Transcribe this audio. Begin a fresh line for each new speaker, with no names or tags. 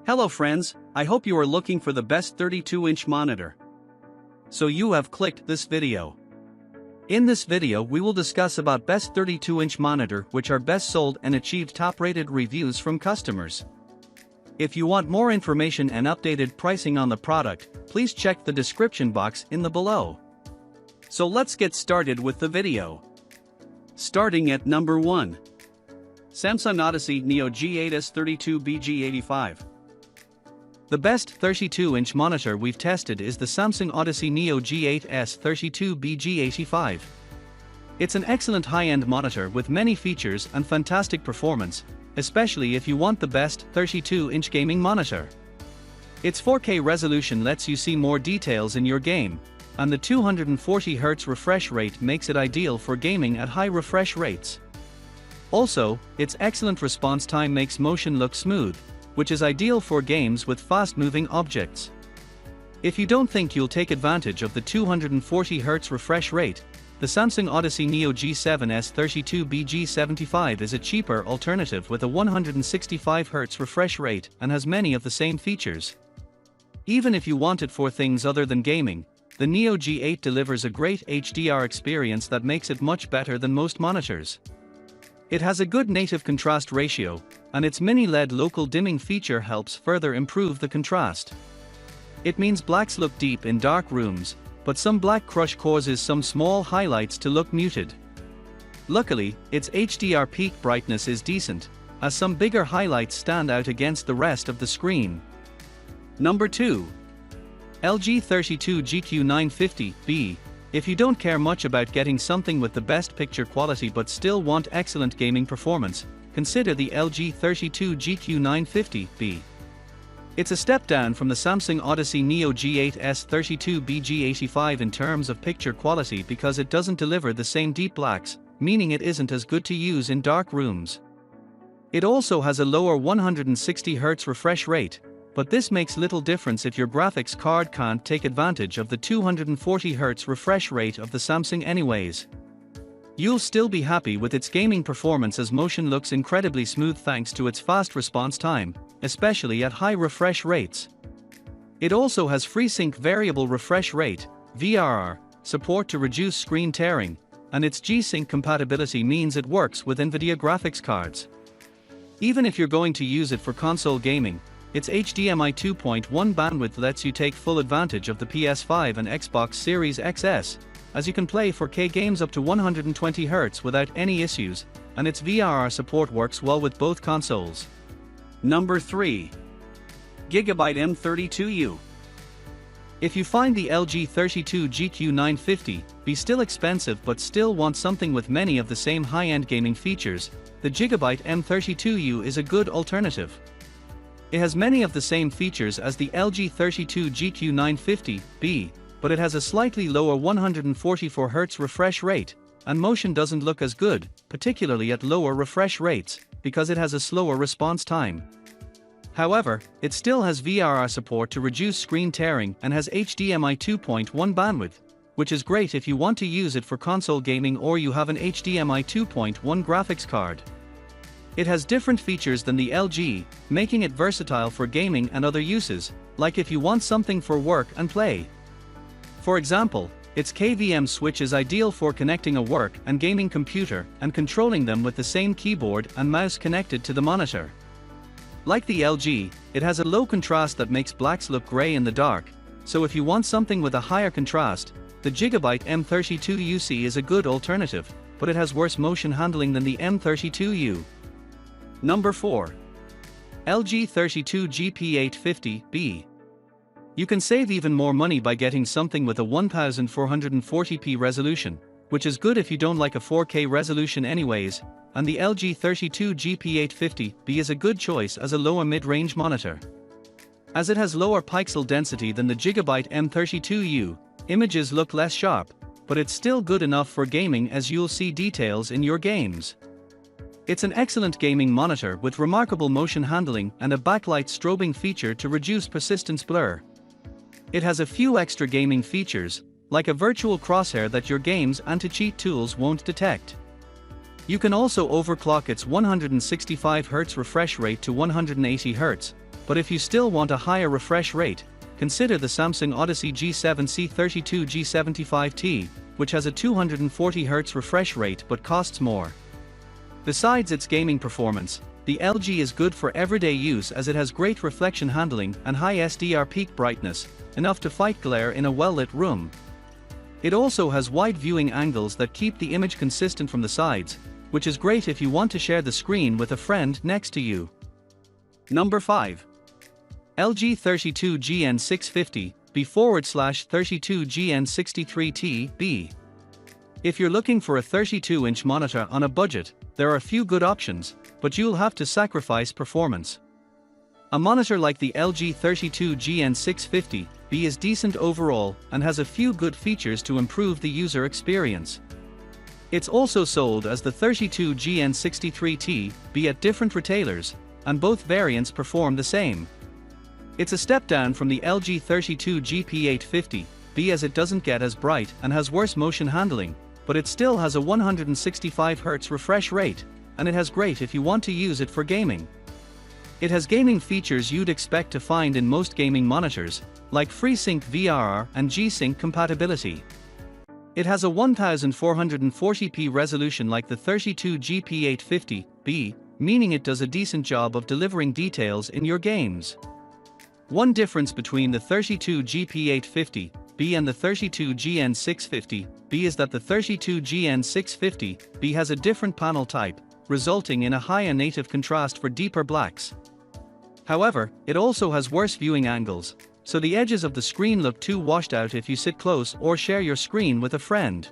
Hello friends, I hope you are looking for the best 32-inch monitor. So you have clicked this video. In this video we will discuss about best 32-inch monitor which are best sold and achieved top-rated reviews from customers. If you want more information and updated pricing on the product, please check the description box in the below. So let's get started with the video. Starting at number 1. Samsung Odyssey Neo G8 S32BG85. The best 32-inch monitor we've tested is the Samsung Odyssey Neo G8 S32BG85. It's an excellent high-end monitor with many features and fantastic performance, especially if you want the best 32-inch gaming monitor. Its 4K resolution lets you see more details in your game, and the 240Hz refresh rate makes it ideal for gaming at high refresh rates. Also, its excellent response time makes motion look smooth, which is ideal for games with fast-moving objects. If you don't think you'll take advantage of the 240Hz refresh rate, the Samsung Odyssey Neo G7 S32BG75 is a cheaper alternative with a 165Hz refresh rate and has many of the same features. Even if you want it for things other than gaming, the Neo G8 delivers a great HDR experience that makes it much better than most monitors. It has a good native contrast ratio, and its mini LED local dimming feature helps further improve the contrast. It means blacks look deep in dark rooms, but some black crush causes some small highlights to look muted. Luckily, its HDR peak brightness is decent, as some bigger highlights stand out against the rest of the screen. Number 2. LG 32GQ950B. If you don't care much about getting something with the best picture quality but still want excellent gaming performance, consider the LG 32GQ950B. It's a step down from the Samsung Odyssey Neo G8 S32BG85 in terms of picture quality because it doesn't deliver the same deep blacks, meaning it isn't as good to use in dark rooms. It also has a lower 160Hz refresh rate, but this makes little difference if your graphics card can't take advantage of the 240Hz refresh rate of the Samsung anyways. You'll still be happy with its gaming performance as motion looks incredibly smooth thanks to its fast response time, especially at high refresh rates. It also has FreeSync variable refresh rate, VRR, support to reduce screen tearing, and its G-Sync compatibility means it works with NVIDIA graphics cards. Even if you're going to use it for console gaming, its HDMI 2.1 bandwidth lets you take full advantage of the PS5 and Xbox Series XS, as you can play 4K games up to 120Hz without any issues, and its VRR support works well with both consoles. Number 3. Gigabyte M32U. If you find the LG 32GQ950B still expensive but still want something with many of the same high-end gaming features, the Gigabyte M32U is a good alternative. It has many of the same features as the LG 32GQ950B, but it has a slightly lower 144Hz refresh rate, and motion doesn't look as good, particularly at lower refresh rates, because it has a slower response time. However, it still has VRR support to reduce screen tearing and has HDMI 2.1 bandwidth, which is great if you want to use it for console gaming or you have an HDMI 2.1 graphics card. It has different features than the LG, making it versatile for gaming and other uses, like if you want something for work and play. For example, its KVM switch is ideal for connecting a work and gaming computer and controlling them with the same keyboard and mouse connected to the monitor. Like the LG, it has a low contrast that makes blacks look gray in the dark, so if you want something with a higher contrast, the Gigabyte M32U is a good alternative, but it has worse motion handling than the M32U. Number 4. LG 32GP850B. You can save even more money by getting something with a 1440p resolution, which is good if you don't like a 4K resolution anyways, and the LG 32GP850B is a good choice as a lower mid-range monitor. As it has lower pixel density than the Gigabyte M32U, images look less sharp, but it's still good enough for gaming as you'll see details in your games. It's an excellent gaming monitor with remarkable motion handling and a backlight strobing feature to reduce persistence blur. It has a few extra gaming features, like a virtual crosshair that your game's anti-cheat tools won't detect. You can also overclock its 165Hz refresh rate to 180Hz, but if you still want a higher refresh rate, consider the Samsung Odyssey G7 C32 G75T, which has a 240Hz refresh rate but costs more. Besides its gaming performance, the LG is good for everyday use as it has great reflection handling and high SDR peak brightness, enough to fight glare in a well-lit room. It also has wide viewing angles that keep the image consistent from the sides, which is great if you want to share the screen with a friend next to you. Number 5. LG 32GN650 B/32GN63T If you're looking for a 32-inch monitor on a budget, there are a few good options, but you'll have to sacrifice performance. A monitor like the LG 32GN650 is decent overall and has a few good features to improve the user experience. It's also sold as the 32GN63T at different retailers, and both variants perform the same. It's a step down from the LG 32GP850 as it doesn't get as bright and has worse motion handling, but it still has a 165Hz refresh rate, and it has great if you want to use it for gaming. It has gaming features you'd expect to find in most gaming monitors, like FreeSync VRR and G-Sync compatibility. It has a 1440p resolution like the 32GP850 meaning it does a decent job of delivering details in your games. One difference between the 32GP850 and the 32GN650 is that the 32GN650 has a different panel type, resulting in a higher native contrast for deeper blacks. However, it also has worse viewing angles, so the edges of the screen look too washed out if you sit close or share your screen with a friend.